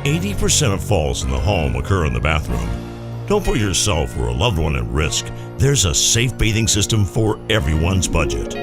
80% of falls in the home occur in the bathroom. Don't put yourself or a loved one at risk. There's a safe bathing system for everyone's budget.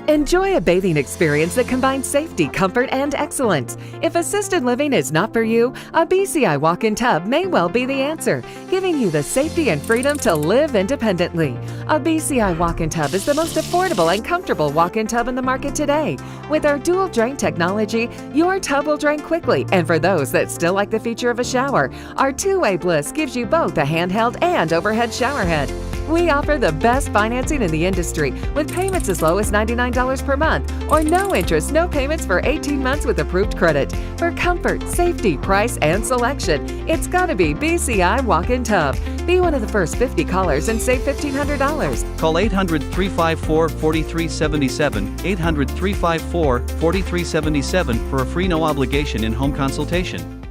Enjoy a bathing experience that combines safety, comfort, and excellence. If assisted living is not for you, a BCI walk-in tub may well be the answer, giving you the safety and freedom to live independently. A BCI walk-in tub is the most affordable and comfortable walk-in tub in the market today. With our dual drain technology, your tub will drain quickly, and for those that still like the feature of a shower, our two-way bliss gives you both a handheld and overhead shower head. We offer the best financing in the industry with payments as low as $99 per month or no interest, no payments for 18 months with approved credit. For comfort, safety, price, and selection, it's got to be BCI Walk-In Tub. Be one of the first 50 callers and save $1,500. Call 800-354-4377, 800-354-4377 for a free no obligation in-home consultation.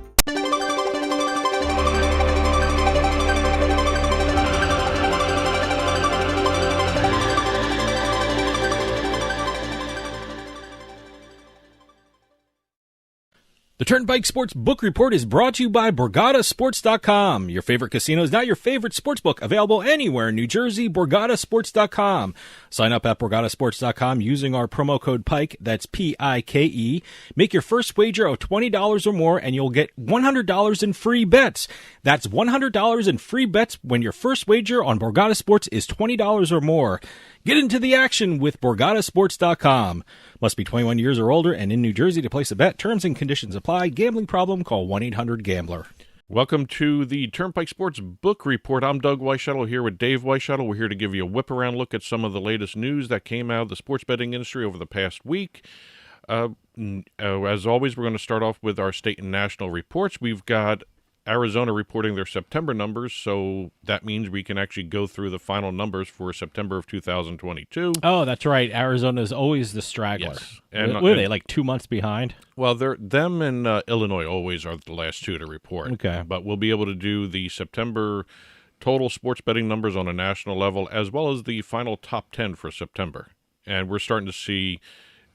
The Turnpike Sports Book Report is brought to you by BorgataSports.com. Your favorite casino is now your favorite sports book. Available anywhere in New Jersey, BorgataSports.com. Sign up at BorgataSports.com using our promo code PIKE, that's P-I-K-E. Make your first wager of $20 or more and you'll get $100 in free bets. That's $100 in free bets when your first wager on Borgata Sports is $20 or more. Get into the action with BorgataSports.com. Must be 21 years or older and in New Jersey to place a bet. Terms and conditions apply. Gambling problem? Call 1-800-GAMBLER. Welcome to the Turnpike Sports Book Report. I'm Doug Weischadle here with Dave Weischadle. We're here to give you a whip-around look at some of the latest news that came out of the sports betting industry over the past week. As always, we're going to start off with our state and national reports. We've got Arizona reporting their September numbers, so that means we can actually go through the final numbers for September of 2022. Oh, that's right. Arizona is always the straggler. Yes. And, what are they, like 2 months behind? Well, them and Illinois always are the last two to report. Okay. But we'll be able to do the September total sports betting numbers on a national level, as well as the final top 10 for September. And we're starting to see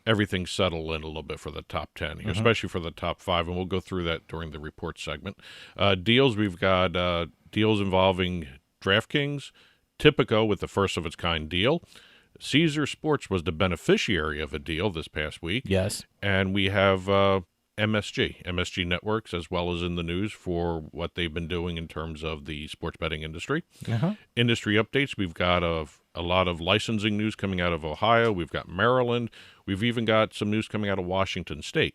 everything settle in a little bit for the top 10, especially for the top 5, and we'll go through that during the report segment. Deals, we've got deals involving DraftKings, Tipico with the first-of-its-kind deal. Caesar Sports was the beneficiary of a deal this past week. Yes. And we have MSG Networks, as well as in the news for what they've been doing in terms of the sports betting industry. Industry updates, we've got a lot of licensing news coming out of Ohio. We've got Maryland. We've even got some news coming out of Washington State.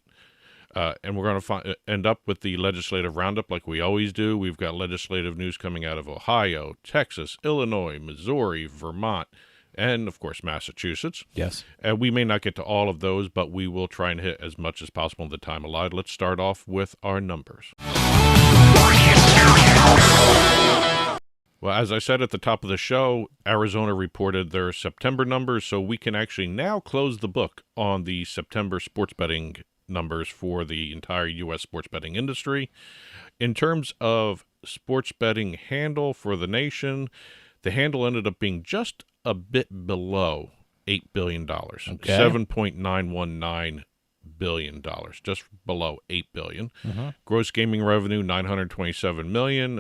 And we're going to end up with the legislative roundup like we always do. We've got legislative news coming out of Ohio, Texas, Illinois, Missouri, Vermont, and, of course, Massachusetts. Yes. And we may not get to all of those, but we will try and hit as much as possible in the time allowed. Let's start off with our numbers. Well, as I said at the top of the show, Arizona reported their September numbers, so we can actually now close the book on the September sports betting numbers for the entire U.S. sports betting industry. In terms of sports betting handle for the nation, the handle ended up being just a bit below $8 billion, $7.919 billion, just below $8 billion. Gross gaming revenue, $927 million.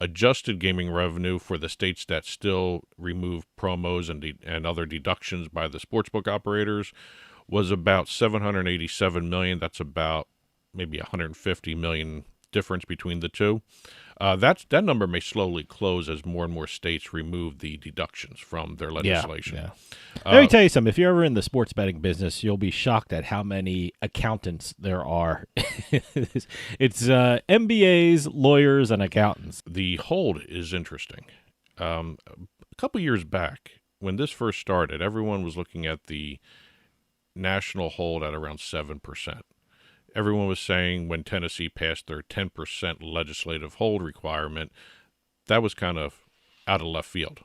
Adjusted gaming revenue for the states that still remove promos and other deductions by the sportsbook operators was about $787 million. That's about maybe $150 million difference between the two. That number may slowly close as more and more states remove the deductions from their legislation. Yeah. Let me tell you something. If you're ever in the sports betting business, you'll be shocked at how many accountants there are. It's MBAs, lawyers, and accountants. The hold is interesting. A couple years back, when this first started, everyone was looking at the national hold at around 7%. Everyone was saying when Tennessee passed their 10% legislative hold requirement, that was kind of out of left field.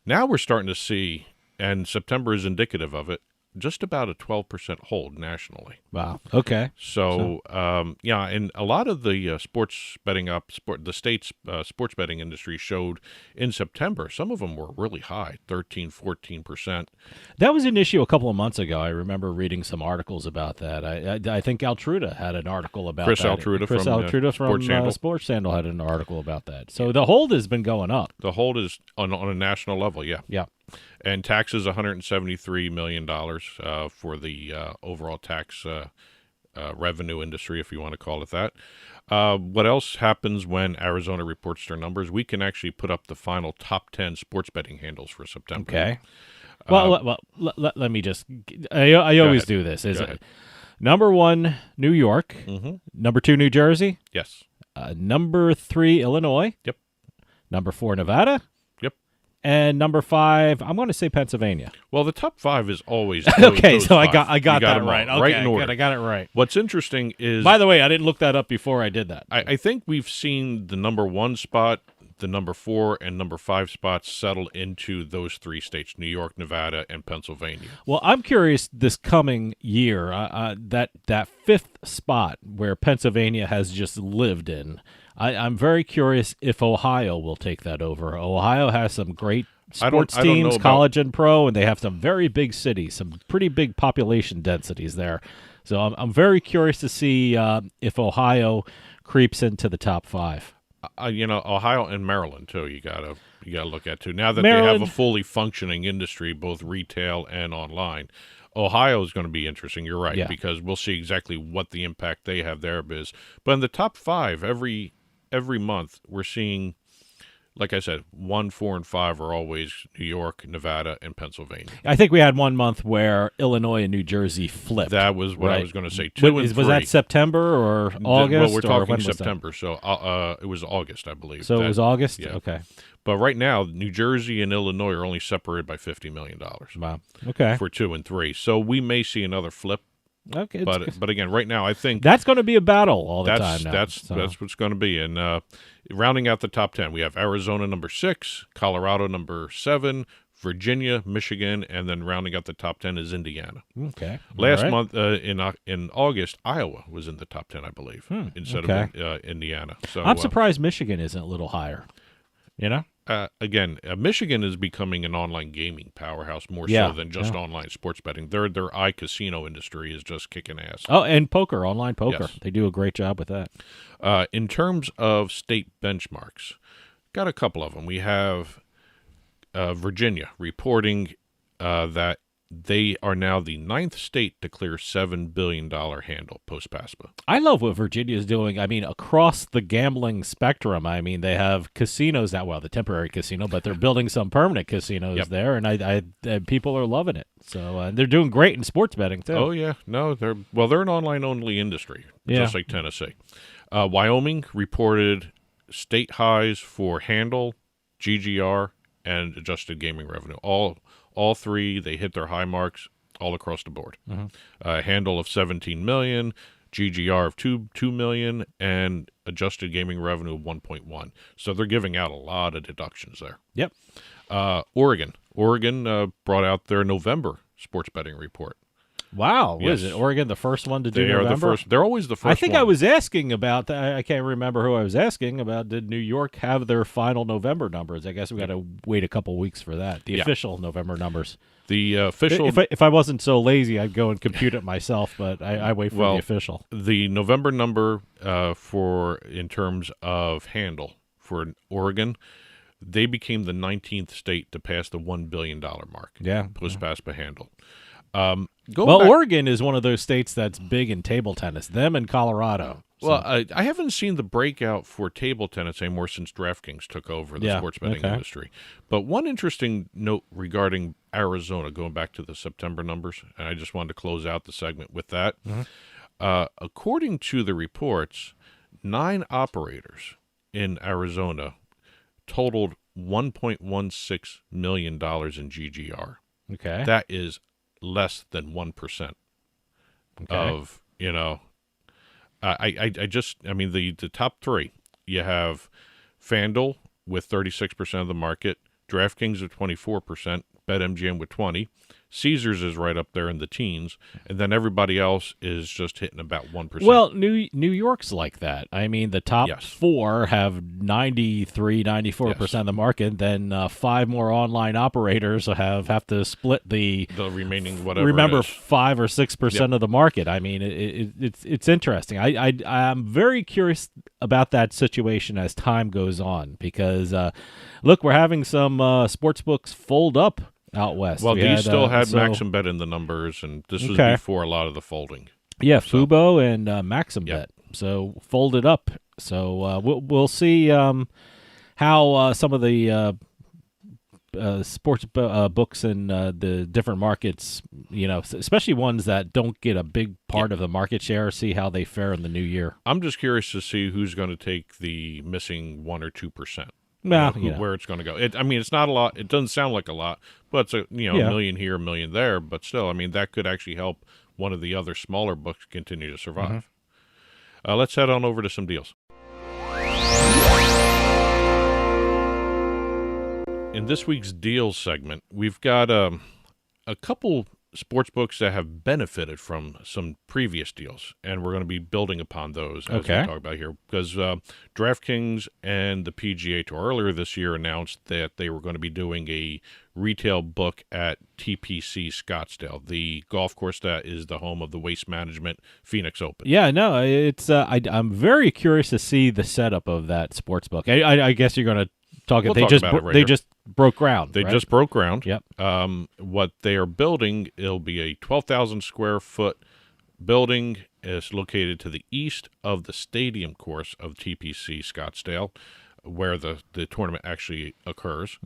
Now we're starting to see, and September is indicative of it, just about a 12% hold nationally. Wow. Okay. So and a lot of the the state's sports betting industry showed in September. Some of them were really high, 13, 14%. That was an issue a couple of months ago. I remember reading some articles about that. I think Altruda had an article about Chris that. Altruda Chris from Altruda from Sports Handle had an article about that. So the hold has been going up. The hold is on a national level, yeah. Yeah. And taxes, $173 million for the overall tax revenue industry, if you want to call it that. What else happens when Arizona reports their numbers? We can actually put up the final top 10 sports betting handles for September. Okay. Let me just – I always do this. Is it number 1, New York. Mm-hmm. Number 2, New Jersey. Yes. Number 3, Illinois. Yep. Number 4, Nevada. And number 5, I'm going to say Pennsylvania. Well, the top 5 is always okay. Those So five. I got that right. Okay, right in order. good, I got it right. What's interesting is, by the way, I didn't look that up before I did that. I think we've seen the number 1 spot, the number 4, and number 5 spots settle into those 3 states: New York, Nevada, and Pennsylvania. Well, I'm curious this coming year that 5th spot where Pennsylvania has just lived in. I'm very curious if Ohio will take that over. Ohio has some great sports teams, college and pro, and they have some very big cities, some pretty big population densities there. So I'm very curious to see if Ohio creeps into the top 5. Ohio and Maryland too. You gotta look at too. Now that Maryland, they have a fully functioning industry, both retail and online. Ohio is going to be interesting. You're right, because we'll see exactly what the impact they have there is. But in the top 5, every month we're seeing, like I said, 1, 4, and 5 are always New York, Nevada, and Pennsylvania. I think we had one month where Illinois and New Jersey flipped. That was what I was going to say. 2 and 3. Was that September or August? Well, we're talking September, so it was August, I believe. So it was August? Yeah. Okay. But right now, New Jersey and Illinois are only separated by $50 million. Wow. Okay. For 2 and 3. So we may see another flip. Okay. But again, right now, I think that's going to be a battle all the time now. That's what's going to be. And rounding out the top 10, we have Arizona number 6, Colorado number 7, Virginia, Michigan, and then rounding out the top 10 is Indiana. Okay. Last month in August, Iowa was in the top 10, I believe, instead of Indiana. So I'm surprised Michigan isn't a little higher. You know? Again, Michigan is becoming an online gaming powerhouse more so than just online sports betting. Their iCasino industry is just kicking ass. Oh, and poker, online poker. Yes. They do a great job with that. In terms of state benchmarks, got a couple of them. We have Virginia reporting that they are now the 9th state to clear $7 billion handle post-PASPA. I love what Virginia is doing. I mean, across the gambling spectrum. I mean, they have casinos now. Well, the temporary casino, but they're building some permanent casinos there, and I people are loving it. So they're doing great in sports betting too. Oh yeah, no, they're an online-only industry, just like Tennessee. Wyoming reported state highs for handle, GGR, and adjusted gaming revenue. All 3, they hit their high marks all across the board. Handle of $17 million, GGR of $2 million, and adjusted gaming revenue of $1.1. So they're giving out a lot of deductions there. Yep. Oregon brought out their November sports betting report. Wow. Yes. Is it Oregon the first one to do November? They are the first. They're always the first. I think one. I was asking about that. I can't remember who I was asking about. Did New York have their final November numbers? I guess we got to wait a couple weeks for that. The official November numbers. The official. If I wasn't so lazy, I'd go and compute it myself. But I wait for the official. The November number in terms of handle for Oregon, they became the 19th state to pass the $1 billion mark. Yeah. Post-PASPA handle. Oregon is one of those states that's big in table tennis. Them and Colorado. So. Well, I haven't seen the breakout for table tennis anymore since DraftKings took over the sports betting industry. But one interesting note regarding Arizona, going back to the September numbers, and I just wanted to close out the segment with that. According to the reports, 9 operators in Arizona totaled $1.16 million in GGR. Okay. That is less than 1% of, the top 3, you have FanDuel with 36% of the market, DraftKings with 24%, BetMGM with 20%, Caesars is right up there in the teens, and then everybody else is just hitting about 1%. Well, New York's like that. I mean, the top Yes. 4 have 93, 94% of the market. Then 5 more online operators have to split the remaining whatever. remember it is. 5 or 6% of the market. I mean, it's interesting. I'm very curious about that situation as time goes on because look, we're having some sports books fold up out west. Well, these still had so- Maxim Bet in the numbers, and this was Okay. before a lot of the folding. Yeah, Fubo and Maxim Yep. Bet. So folded up. So we'll see how some of the sports books in the different markets, especially ones that don't get a big part of the market share, see how they fare in the new year. I'm just curious to see who's going to take the missing 1 or 2%. Well, Where it's going to go. It's not a lot. It doesn't sound like a lot, but it's a million here, a million there. But still, that could actually help one of the other smaller books continue to survive. Let's head on over to some deals. In this week's deals segment, we've got a couple sports books that have benefited from some previous deals, and we're going to be building upon those as we talk about here, because DraftKings and the PGA Tour earlier this year announced that they were going to be doing a retail book at TPC Scottsdale, the golf course that is the home of the Waste Management Phoenix Open. Yeah, no, it's I'm very curious to see the setup of that sports book. I guess you're going to talk. We'll they talk just about it right they here. just broke ground. They right? just broke ground. Yep. What they are building, it'll be a 12,000 square foot building. It's located to the east of the stadium course of TPC Scottsdale, where the tournament actually occurs.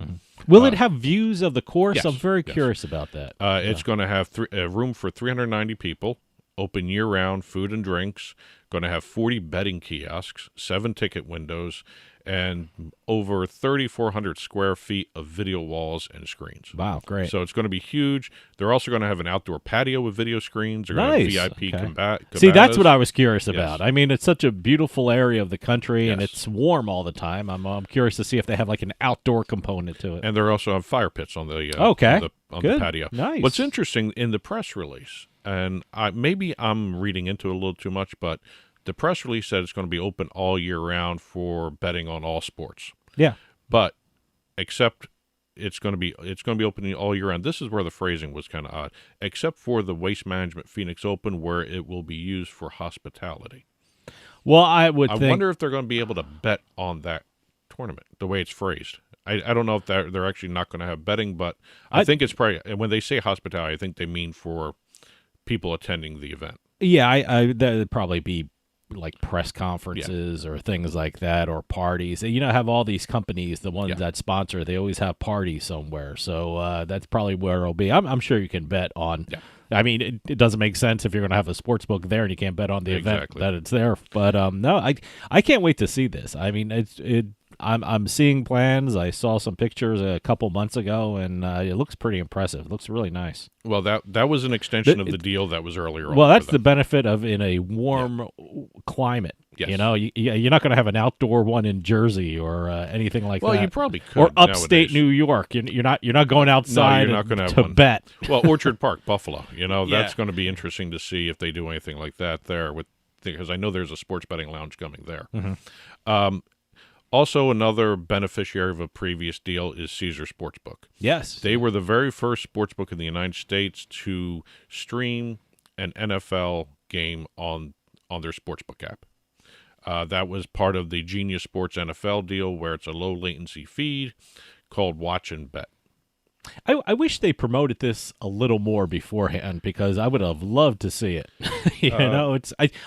Will it have views of the course? yes, I'm very yes. curious about that. It's going to have room for 390 people, open year-round, food and drinks, going to have 40 betting kiosks, 7 ticket windows, and over 3,400 square feet of video walls and screens. Wow, great. So it's going to be huge. They're also going to have an outdoor patio with video screens. They're going to have VIP cabanas. See, that's what I was curious about. Yes. I mean, it's such a beautiful area of the country, and Yes. it's warm all the time. I'm curious to see if they have like an outdoor component to it. And they also have fire pits on the Okay. on Good. the patio. Nice. What's interesting in the press release, and maybe I'm reading into it a little too much, but the press release said it's going to be open all year round for betting on all sports. Yeah. But except it's going to be open all year round. This is where the phrasing was kind of odd. Except for the Waste Management Phoenix Open, where it will be used for hospitality. Well, I would I think. wonder if they're going to be able to bet on that tournament, the way it's phrased. I don't know if they're actually not going to have betting, but I think it's probably, when they say hospitality, I think they mean for people attending the event. Yeah, that'd probably be like press conferences or things like that, or parties. Have all these companies, the ones that sponsor, they always have parties somewhere. So that's probably where it'll be. I'm sure you can bet on. Yeah. I mean, it doesn't make sense if you're going to have a sports book there and you can't bet on the event that it's there. But no, I can't wait to see this. I mean, I'm seeing plans. I saw some pictures a couple months ago, and it looks pretty impressive. It looks really nice. Well, that was an extension of the deal that was earlier on. Well, that's the benefit of in a warm climate. Yes. You're not going to have an outdoor one in Jersey or anything like that. Well, you probably could. Or upstate nowadays. New York. You're not going outside you're not gonna have to one. bet. Well, Orchard Park, Buffalo. That's going to be interesting to see if they do anything like that there, because I know there's a sports betting lounge coming there. Also, another beneficiary of a previous deal is Caesar Sportsbook. Yes. They were the very first sportsbook in the United States to stream an NFL game on their sportsbook app. That was part of the Genius Sports NFL deal, where it's a low latency feed called Watch and Bet. I wish they promoted this a little more beforehand, because I would have loved to see it.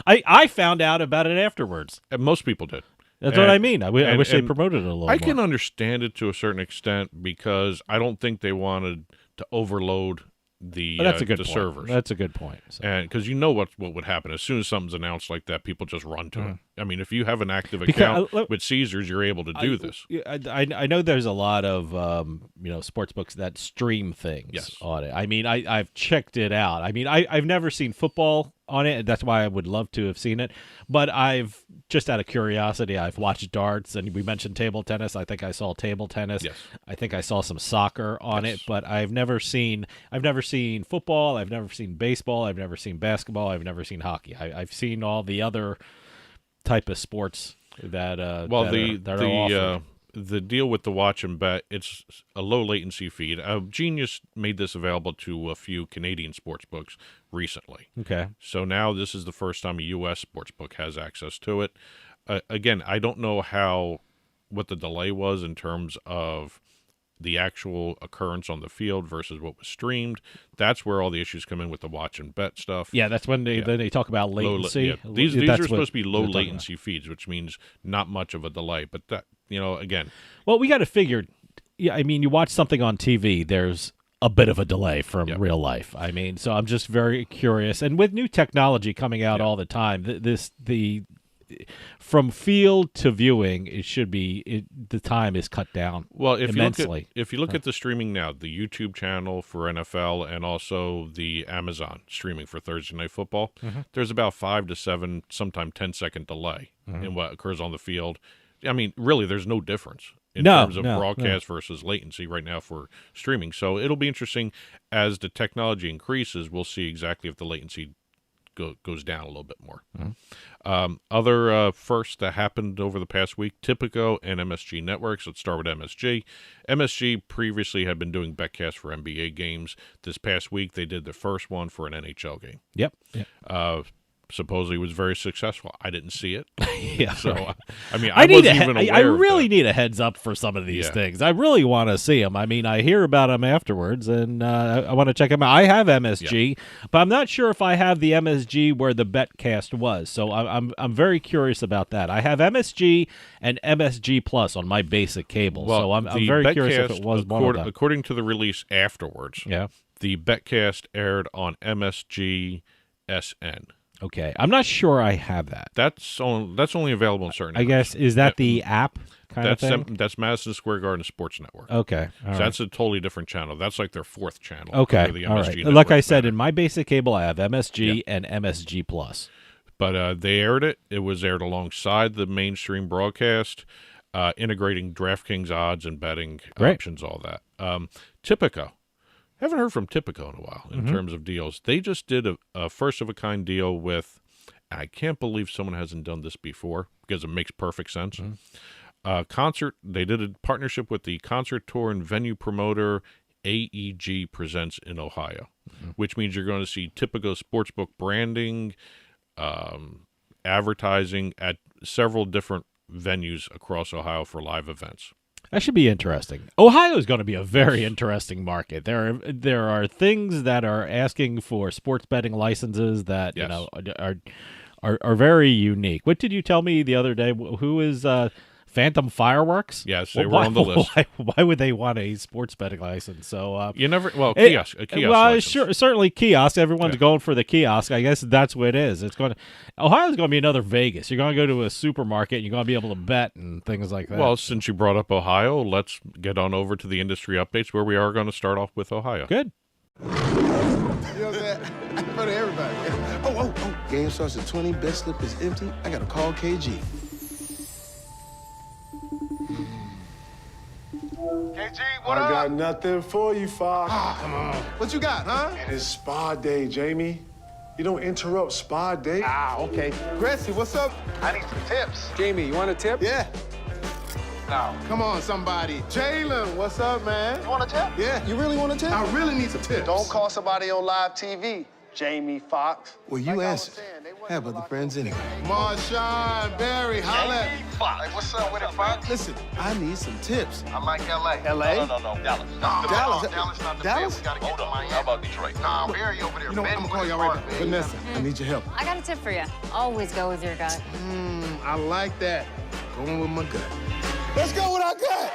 I found out about it afterwards. And most people did. That's what I mean. I wish they promoted it a little more. I can understand it to a certain extent, because I don't think they wanted to overload the servers. That's a good point. So. And because what would happen as soon as something's announced like that, people just run to it. I mean, if you have an active account with Caesars, you're able to do this. I know there's a lot of sports books that stream things on it. I mean, I've checked it out. I mean, I've never seen football on it. That's why I would love to have seen it. But I've just out of curiosity, I've watched darts, and we mentioned table tennis. I think I saw table tennis. Yes. I think I saw some soccer on it, but I've never seen football. I've never seen baseball. I've never seen basketball. I've never seen hockey. I've seen all the other type of sports that are offered. The deal with the watch and bet, it's a low latency feed. Genius made this available to a few Canadian sports books recently. Okay. So now this is the first time a U.S. sports book has access to it. Again, I don't know what the delay was in terms of the actual occurrence on the field versus what was streamed. That's where all the issues come in with the watch and bet stuff. Yeah, that's when they talk about latency. These are supposed to be low latency feeds, which means not much of a delay. But that, again. Well, we got to figure. Yeah, I mean, you watch something on TV, there's a bit of a delay from real life. I mean, so I'm just very curious. And with new technology coming out all the time, from field to viewing, it should be the time is cut down. Well, immensely. If you look at the streaming now, the YouTube channel for NFL and also the Amazon streaming for Thursday Night Football, there's about 5 to 7, sometimes 10-second delay in what occurs on the field. I mean, really, there's no difference in terms of broadcast versus latency right now for streaming. So it'll be interesting as the technology increases. We'll see exactly if the latency goes down a little bit more. Other firsts that happened over the past week, Tipico and MSG Networks. Let's start with MSG. MSG previously had been doing betcasts for NBA games. This past week, they did the first one for an NHL game. Yep. Supposedly was very successful. I didn't see it. Yeah. So, I mean, I wasn't even aware I really of need a heads up for some of these things. I really want to see them. I mean, I hear about them afterwards, and I want to check them out. I have MSG, but I'm not sure if I have the MSG where the betcast was. So I'm very curious about that. I have MSG and MSG Plus on my basic cable. Well, so I'm very curious if it was one of them. According to the release afterwards, the betcast aired on MSG SN. Okay, I'm not sure I have that. That's only available in certain areas. I guess, is that the app kind of thing? That's Madison Square Garden Sports Network. Okay, all right. That's a totally different channel. That's like their fourth channel. Okay, the all right. Like I said, in my basic cable, I have MSG and MSG Plus. But they aired it. It was aired alongside the mainstream broadcast, integrating DraftKings odds and betting options, all that. Tipico. Haven't heard from Tipico in a while in terms of deals. They just did a first-of-a-kind deal with, and I can't believe someone hasn't done this before because it makes perfect sense. Concert. They did a partnership with the concert tour and venue promoter AEG Presents in Ohio, which means you're going to see Tipico sportsbook branding, advertising at several different venues across Ohio for live events. That should be interesting. Ohio is going to be a very interesting market. There are things that are asking for sports betting licenses that are very unique. What did you tell me the other day? Who is Phantom Fireworks? Yes, they were on the list. Why would they want a sports betting license? So kiosk. A kiosk license. Certainly kiosk. Everyone's going for the kiosk. I guess that's what it is. Ohio's going to be another Vegas. You're going to go to a supermarket. And you're going to be able to bet and things like that. Well, since you brought up Ohio, let's get on over to the industry updates where we are going to start off with Ohio. Good. You know what I'm saying? For everybody. Oh. Game starts at 20. Bet slip is empty. I got to call KG. KG, what up? I got nothing for you, Fox. Come on. What you got, huh? It is spa day, Jamie. You don't interrupt spa day. Okay. Gracie, what's up? I need some tips. Jamie, you want a tip? Yeah. No. Come on, somebody. Jalen, what's up, man? You want a tip? Yeah. You really want a tip? I really need some tips. Don't call somebody on live TV, Jamie Foxx. Well, you answered. Have other friends anyway. Marshawn, Barry, holla. Jamie Foxx. Hey, what's up with it, Fox? Listen, I need some tips. I'm like LA. LA? No, Dallas. Dallas not the Dallas? best. We gotta get to Miami. How about Detroit? Nah, Barry over there. You know what? I'm gonna call y'all right back. Vanessa, I need your help. I got a tip for you. Always go with your gut. I like that. Going with my gut. Let's go with our gut.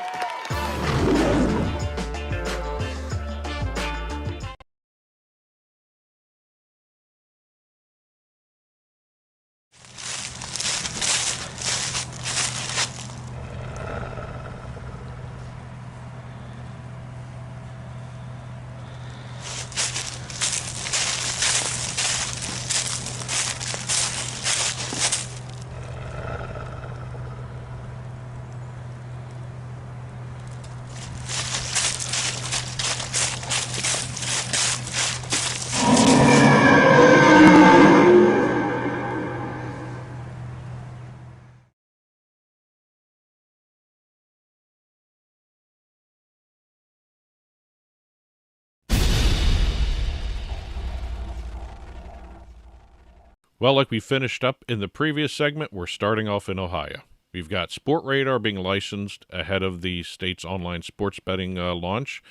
Well, like we finished up in the previous segment, we're starting off in Ohio. We've got Sport Radar being licensed ahead of the state's online sports betting launch.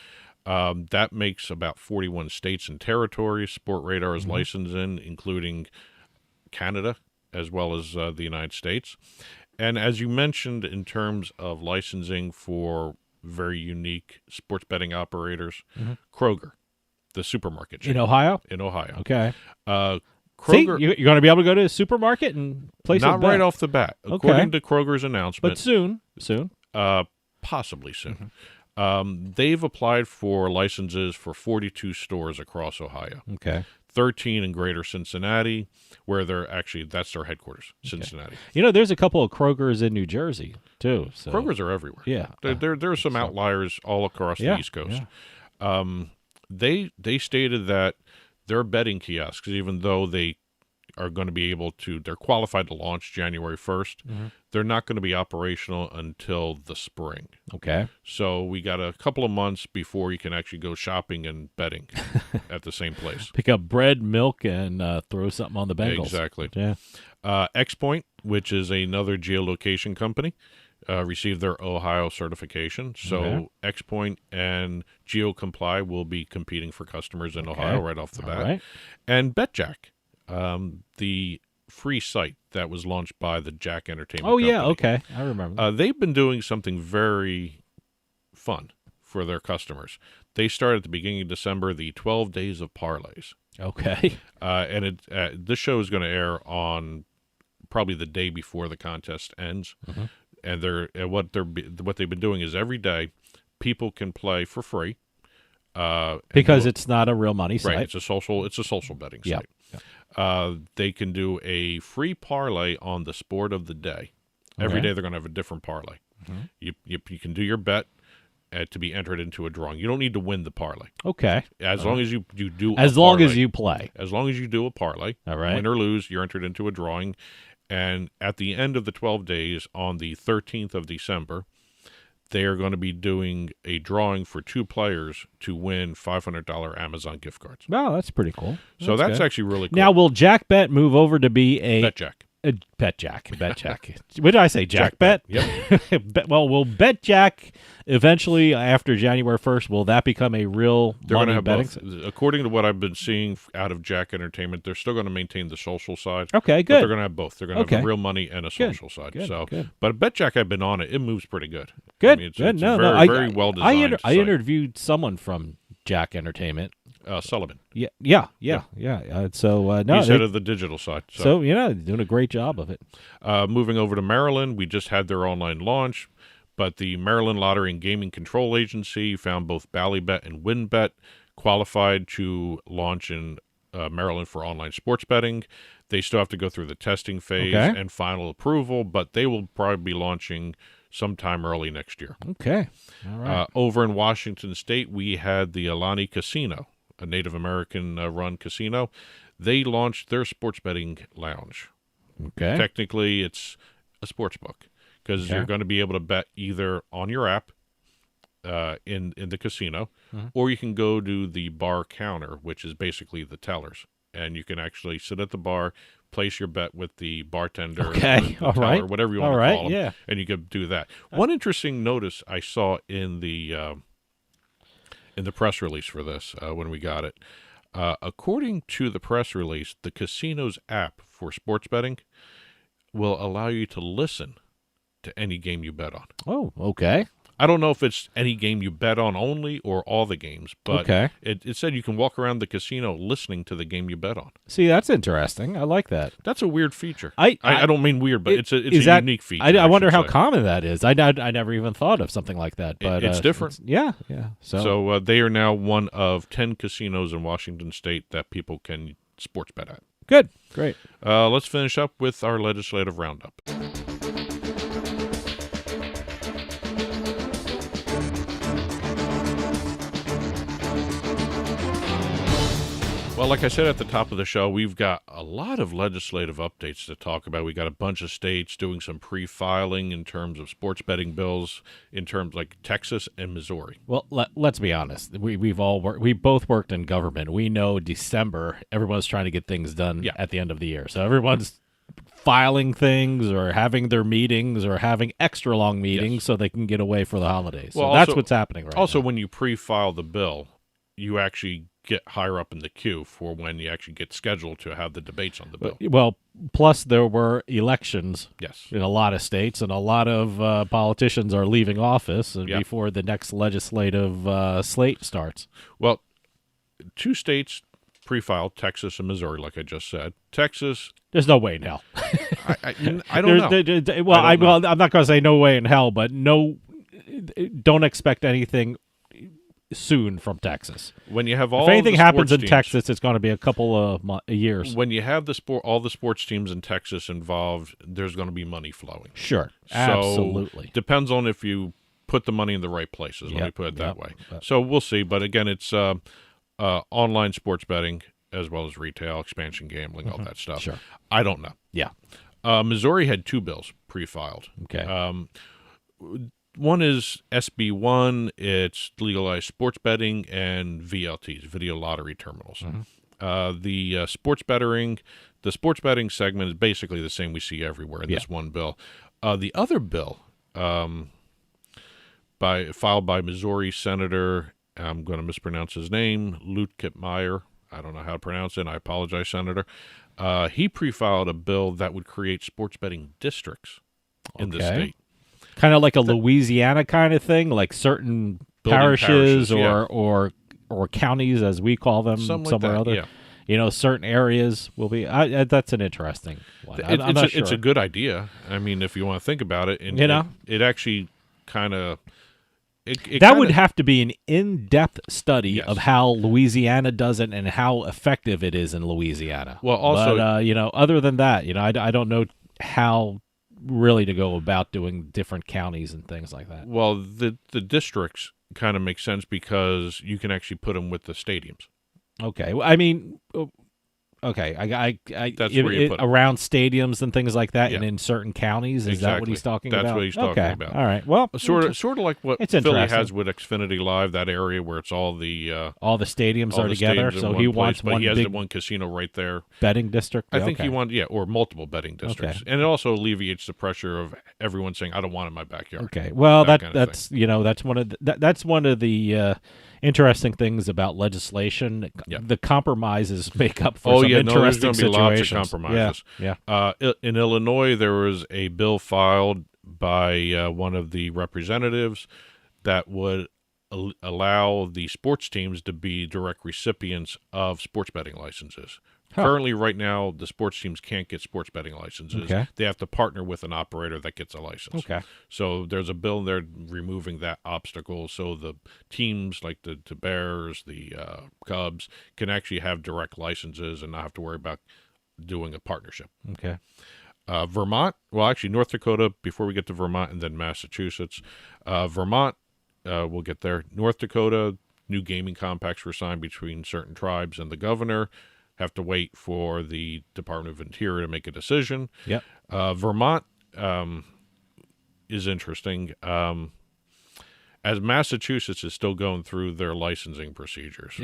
That makes about 41 states and territories Sport Radar is licensed in, including Canada as well as the United States. And as you mentioned, in terms of licensing for very unique sports betting operators, Kroger, the supermarket chain. In Ohio? In Ohio. Okay. Kroger, See, you're going to be able to go to a supermarket and place a bet. Not right off the bat. Okay. According to Kroger's announcement. But soon. Possibly soon. They've applied for licenses for 42 stores across Ohio. Okay. 13 in Greater Cincinnati, where that's their headquarters, Cincinnati. You know, there's a couple of Krogers in New Jersey, too. So. Krogers are everywhere. Yeah. There are some outliers all across the East Coast. Yeah. They stated that their betting kiosks, even though they are going to be they're qualified to launch January 1st, they're not going to be operational until the spring. Okay. So we got a couple of months before you can actually go shopping and betting at the same place. Pick up bread, milk, and throw something on the Bengals. Exactly. Yeah. XPoint, which is another geolocation company, received their Ohio certification. So XPoint and GeoComply will be competing for customers in Ohio right off the bat. Right. And BetJack, the free site that was launched by the Jack Entertainment Company. Yeah, okay. I remember. They've been doing something very fun for their customers. They started at the beginning of December, the 12 Days of Parlays. Okay. And this show is going to air on probably the day before the contest ends. And what they've been doing is every day people can play for free. Because it's not a real money site. Right. It's a social betting site. Yep. They can do a free parlay on the sport of the day. Every day they're going to have a different parlay. You can do your bet to be entered into a drawing. You don't need to win the parlay. Okay. As long as you do as long as you play. As long as you do a parlay. All right. Win or lose, you're entered into a drawing. And at the end of the 12 days, on the 13th of December, they are going to be doing a drawing for 2 players to win $500 Amazon gift cards. Wow, that's pretty cool. So that's good. actually really cool. Now, will Jack Bet move over to be a... BetJack. BetJack. What did I say? Jack Bet? Yep. Well, will BetJack eventually, after January 1st, will that become a real They're money going to have betting? both. According to what I've been seeing out of Jack Entertainment, they're still going to maintain the social side. Okay, But good. they're going to have both. They're going to have a real money and a social side. Good. But BetJack, I've been on it. It moves pretty good. Good. I mean, it's Good. very well designed. I interviewed someone from Jack Entertainment. Sullivan. Yeah. So he's head of the digital side. So doing a great job of it. Moving over to Maryland, we just had their online launch, but the Maryland Lottery and Gaming Control Agency found both Ballybet and WinBet qualified to launch in Maryland for online sports betting. They still have to go through the testing phase and final approval, but they will probably be launching sometime early next year. Okay. All right. Over in Washington State, we had the Alani Casino, a Native American-run casino. They launched their sports betting lounge. Okay. Technically, it's a sports book because you're going to be able to bet either on your app in the casino, or you can go to the bar counter, which is basically the tellers, and you can actually sit at the bar, place your bet with the bartender, the teller, whatever you want to call them, and you can do that. One interesting notice I saw in the press release for this when we got it, according to the press release, the casino's app for sports betting will allow you to listen to any game you bet on. Oh, okay. I don't know if it's any game you bet on only or all the games, but it said you can walk around the casino listening to the game you bet on. See, that's interesting. I like that. That's a weird feature. I don't mean weird, but it's a unique feature. I wonder how common that is. I never even thought of something like that. But it's different. Yeah. So they are now one of 10 casinos in Washington State that people can sports bet at. Good. Great. Let's finish up with our legislative roundup. Well, like I said at the top of the show, we've got a lot of legislative updates to talk about. We got a bunch of states doing some pre-filing in terms of sports betting bills, in terms like Texas and Missouri. Well, let's be honest. We both worked in government. We know December, everyone's trying to get things done at the end of the year. So everyone's filing things or having their meetings or having extra long meetings so they can get away for the holidays. So that's what's happening right now. Also, when you pre-file the bill, you actually get higher up in the queue for when you actually get scheduled to have the debates on the bill. Well, plus there were elections in a lot of states, and a lot of politicians are leaving office before the next legislative slate starts. Well, 2 states pre-filed, Texas and Missouri, like I just said. Texas... There's no way in hell. I don't know. I'm not going to say no way in hell, but don't expect anything soon from Texas. When you have all if anything the happens in teams, Texas, it's going to be a couple of years. When you have all the sports teams in Texas involved, there's going to be money flowing. Sure, so absolutely. Depends on if you put the money in the right places. Let me put it that way. So we'll see. But again, it's online sports betting as well as retail, expansion gambling, all that stuff. Sure. I don't know. Yeah. Missouri had 2 bills pre-filed. Okay. One is SB1. It's legalized sports betting and VLTs, video lottery terminals. The sports betting segment is basically the same we see everywhere in this one bill. The other bill, filed by Missouri Senator, I'm going to mispronounce his name, Lutkett-Meyer. I don't know how to pronounce it, and I apologize, Senator. He pre-filed a bill that would create sports betting districts in the state. Kind of like a Louisiana kind of thing, like certain parishes or counties, as we call them, somewhere or other. Yeah. Certain areas will be. That's an interesting one. I'm not sure. It's a good idea. I mean, if you want to think about it, and it actually kind of. That would have to be an in-depth study of how Louisiana does it and how effective it is in Louisiana. Well, also, but, other than that, I don't know how really to go about doing different counties and things like that. Well, the districts kind of make sense because you can actually put them with the stadiums. Okay, I mean, okay, that's where you put around stadiums and things like that, and in certain counties. Is that what he's talking about? That's what he's talking about. All right. Well, sort of like what Philly has with Xfinity Live, that area where it's all the stadiums are together. So he wants one. But he has big one casino right there. Betting district. I think he wants or multiple betting districts, and it also alleviates the pressure of everyone saying, "I don't want it in my backyard." Okay. Well, that's one of the interesting things about legislation. The compromises make up for some interesting there's going to be situations. Lots of compromises. Yeah. In Illinois, there was a bill filed by one of the representatives that would allow the sports teams to be direct recipients of sports betting licenses. Currently, right now, the sports teams can't get sports betting licenses. Okay. They have to partner with an operator that gets a license. Okay. So there's a bill there removing that obstacle so the teams like the Bears, the Cubs can actually have direct licenses and not have to worry about doing a partnership. Okay. Vermont, well, actually, North Dakota, before we get to Vermont, and then Massachusetts. Vermont, we'll get there. North Dakota, new gaming compacts were signed between certain tribes and the governor. Have to wait for the Department of Interior to make a decision. Yep. Vermont is interesting. As Massachusetts is still going through their licensing procedures.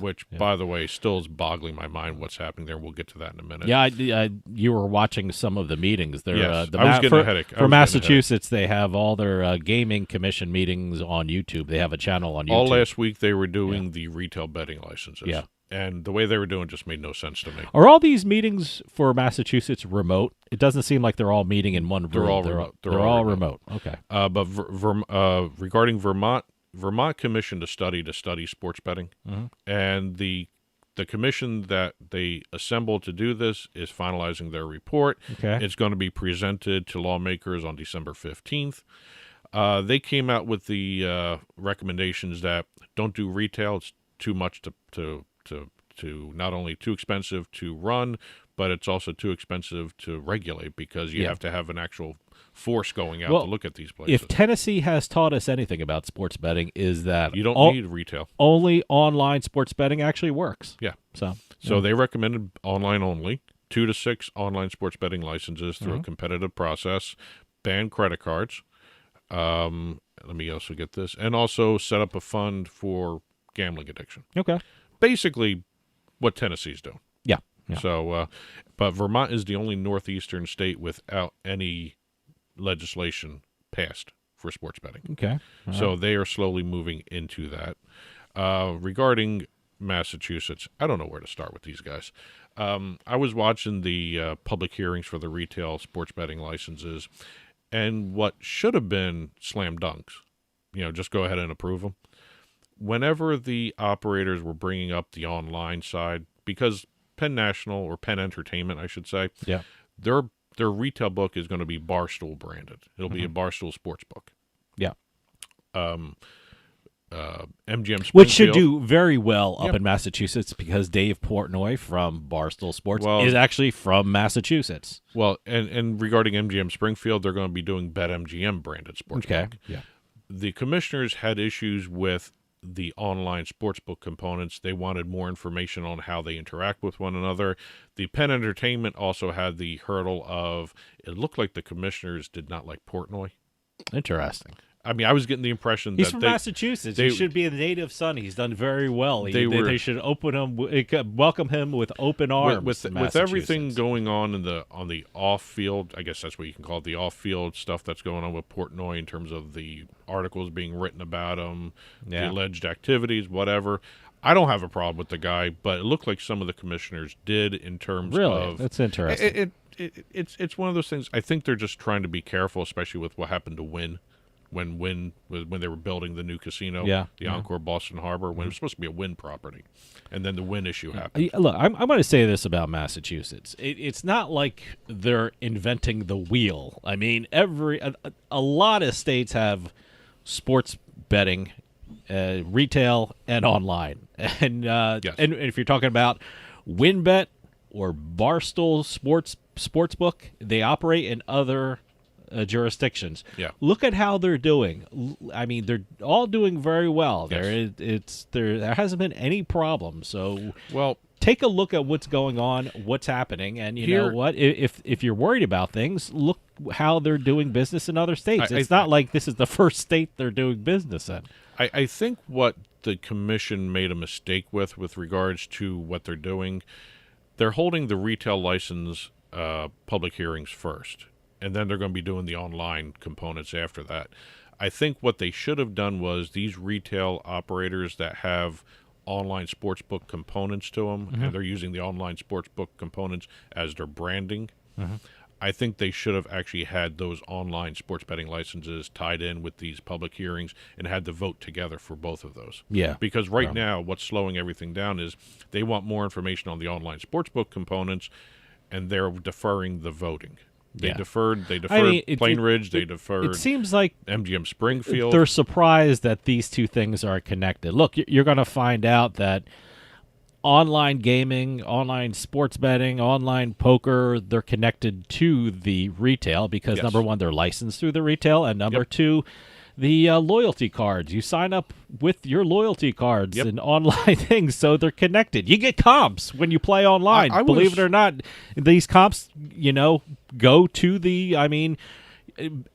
Which, by the way, still is boggling my mind what's happening there. We'll get to that in a minute. Yeah, you were watching some of the meetings. There, yes, I was getting a headache. For Massachusetts, they have all their gaming commission meetings on YouTube. They have a channel on YouTube. All last week, they were doing the retail betting licenses. Yeah. And the way they were doing just made no sense to me. Are all these meetings for Massachusetts remote? It doesn't seem like they're all meeting in one room. They're all remote. They're all remote. Okay. But regarding Vermont commissioned a study to study sports betting, and the commission that they assembled to do this is finalizing their report. Okay. It's going to be presented to lawmakers on December 15th. They came out with the recommendations that don't do retail. It's too much to not only too expensive to run, but it's also too expensive to regulate because you have to have an actual force going out to look at these places. If Tennessee has taught us anything about sports betting, is that you don't need retail. Only online sports betting actually works. Yeah. So they recommended online only, 2 to 6 online sports betting licenses through a competitive process, ban credit cards. Let me also get this, and also set up a fund for gambling addiction. Okay. Basically, what Tennessee's doing. Yeah. So, but Vermont is the only northeastern state without any legislation passed for sports betting. Okay. So they are slowly moving into that. Regarding Massachusetts, I don't know where to start with these guys. I was watching the public hearings for the retail sports betting licenses, and what should have been slam dunks, just go ahead and approve them. Whenever the operators were bringing up the online side, because Penn National, or Penn Entertainment, I should say, their retail book is going to be Barstool branded. It'll be a Barstool sports book. Yeah. MGM Springfield, which should do very well up in Massachusetts because Dave Portnoy from Barstool Sports is actually from Massachusetts. Well, and regarding MGM Springfield, they're going to be doing BetMGM branded sports book. Yeah. The commissioners had issues with the online sportsbook components. They wanted more information on how they interact with one another. The Penn Entertainment also had the hurdle of, it looked like the commissioners did not like Portnoy. Interesting. I mean, I was getting the impression he's that from Massachusetts. He should be a native son. He's done very well. They should welcome him with open arms. With everything going on on the off field, I guess that's what you can call it, the off field stuff that's going on with Portnoy in terms of the articles being written about him, the alleged activities, whatever. I don't have a problem with the guy, but it looked like some of the commissioners did in terms of. That's interesting. It's one of those things. I think they're just trying to be careful, especially with what happened to Wynn. When they were building the new casino, the Encore Boston Harbor, when it was supposed to be a Wynn property, and then the Wynn issue happened. Look, I'm going to say this about Massachusetts. It's not like they're inventing the wheel. I mean, a lot of states have sports betting, retail and online, and if you're talking about WynnBET or Barstool Sportsbook, they operate in other jurisdictions. Yeah. Look at how they're doing. I mean, they're all doing very well. Yes. There hasn't been any problem. So, take a look at what's going on, what's happening, and you know what? If you're worried about things, look how they're doing business in other states. It's not like this is the first state they're doing business in. I think what the commission made a mistake with regards to what they're doing, they're holding the retail license public hearings first, and then they're going to be doing the online components after that. I think what they should have done was these retail operators that have online sportsbook components to them, and they're using the online sportsbook components as their branding. I think they should have actually had those online sports betting licenses tied in with these public hearings and had the vote together for both of those. Yeah. Because right now, what's slowing everything down is they want more information on the online sportsbook components, and they're deferring the voting. They deferred Plainridge. They deferred. It seems like MGM Springfield. They're surprised that these two things are connected. Look, you're going to find out that online gaming, online sports betting, online poker, they're connected to the retail because, number one, they're licensed through the retail, and number two, the loyalty cards. You sign up with your loyalty cards and online things, so they're connected. You get comps when you play online. Believe it or not, these comps, go to the,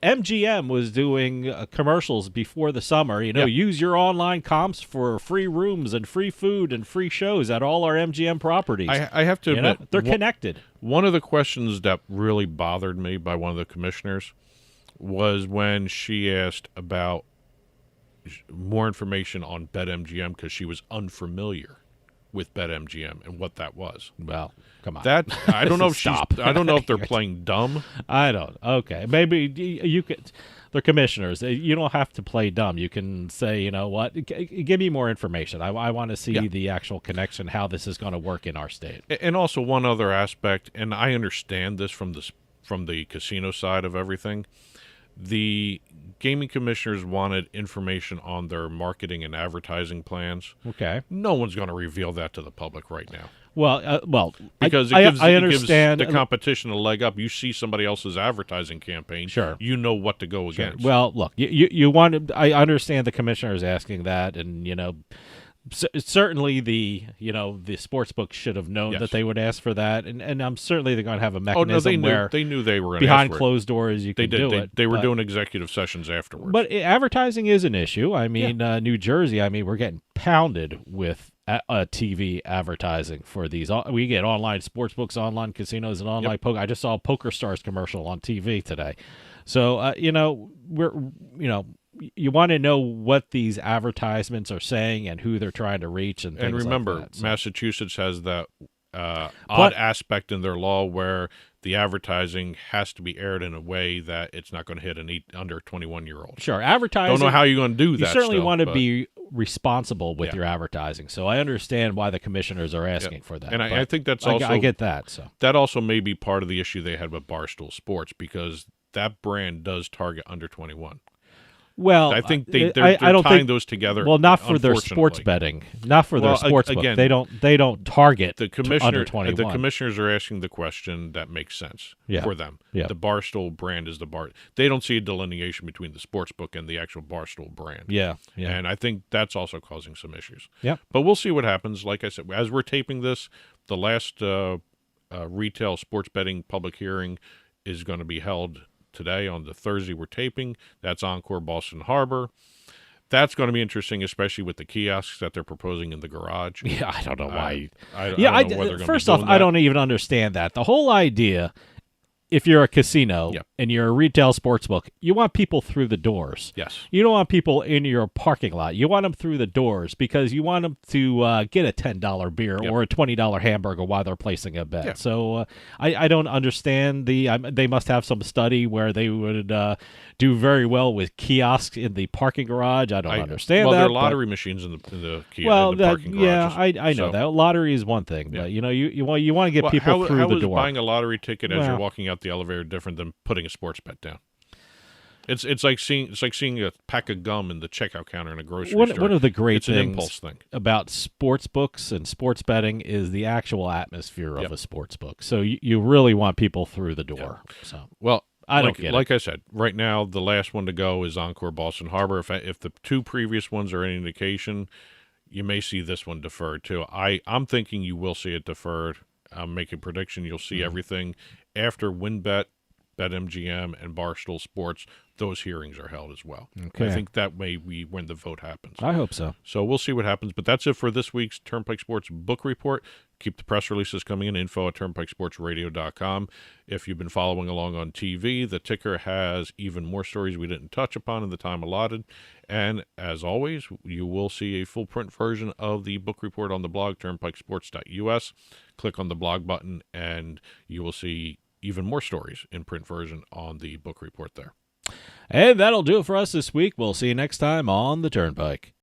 MGM was doing commercials before the summer. Use your online comps for free rooms and free food and free shows at all our MGM properties. I have to admit, they're connected. One of the questions that really bothered me by one of the commissioners was when she asked about more information on BetMGM because she was unfamiliar with BetMGM and what that was. Well, come on. That I don't know if I don't know if they're playing dumb. I don't. Okay, maybe you could. They're commissioners. You don't have to play dumb. You can say, you know what? Give me more information. I want to see the actual connection, how this is going to work in our state. And also one other aspect, and I understand this from the casino side of everything. The gaming commissioners wanted information on their marketing and advertising plans. Okay. No one's going to reveal that to the public right now. because I it understand gives the competition a leg up. You see somebody else's advertising campaign, sure, you know what to go against. Well, look, you want to. I understand the commissioner is asking that, and certainly the sports book should have known that they would ask for that, and I'm certainly they're going to have a mechanism where they knew they were going behind to closed doors they were doing executive sessions afterwards. But advertising is an issue. I mean, New Jersey. I mean, we're getting pounded with TV advertising for these. We get online sports books, online casinos, and online poker. I just saw a Poker Stars commercial on TV today. So you want to know what these advertisements are saying and who they're trying to reach, and remember, like that, Massachusetts has that odd aspect in their law where the advertising has to be aired in a way that it's not going to hit an under 21-year-old. Sure, advertising. Don't know how you're going to do that. You certainly want to be responsible with your advertising. So I understand why the commissioners are asking for that. And I think that's also I get that. So that also may be part of the issue they had with Barstool Sports, because that brand does target under 21. Well, I think they're tying those together. Well, not for their sports betting, not for their sports book. They don't target the commissioner, under 21. The commissioners are asking the question that makes sense for them. Yeah. The Barstool brand is They don't see a delineation between the sports book and the actual Barstool brand. Yeah. And I think that's also causing some issues. Yeah. But we'll see what happens. Like I said, as we're taping this, the last retail sports betting public hearing is going to be held today on the Thursday we're taping. That's Encore Boston Harbor. That's going to be interesting, especially with the kiosks that they're proposing in the garage. Yeah, I don't know why. First off, I don't even understand that. The whole idea, if you're a casino and you're a retail sports book, you want people through the doors. Yes. You don't want people in your parking lot. You want them through the doors because you want them to get a $10 beer or a $20 hamburger while they're placing a bet. So I don't understand they must have some study where they would do very well with kiosks in the parking garage. I don't understand that. Well, there are lottery machines in the parking garages. Yeah, I know that. Lottery is one thing, but you want to get people through the door. How is buying a lottery ticket as you're walking out the elevator different than putting a sports bet down? It's like seeing a pack of gum in the checkout counter in a grocery store. One of the great things an impulse thing about sports books and sports betting is the actual atmosphere of a sports book. So you really want people through the door. So I don't get it. Like I said, right now the last one to go is Encore Boston Harbor. If the two previous ones are any indication, you may see this one deferred too. I'm thinking you will see it deferred. I'm making a prediction you'll see everything after WinBet, BetMGM, and Barstool Sports. Those hearings are held as well. Okay. I think that may be when the vote happens. I hope so. So we'll see what happens. But that's it for this week's Turnpike Sports Book Report. Keep the press releases coming in, info@turnpikesportsradio.com. If you've been following along on TV, the ticker has even more stories we didn't touch upon in the time allotted. And as always, you will see a full print version of the book report on the blog, turnpikesports.us. Click on the blog button, and you will see even more stories in print version on the book report there. And that'll do it for us this week. We'll see you next time on the Turnpike.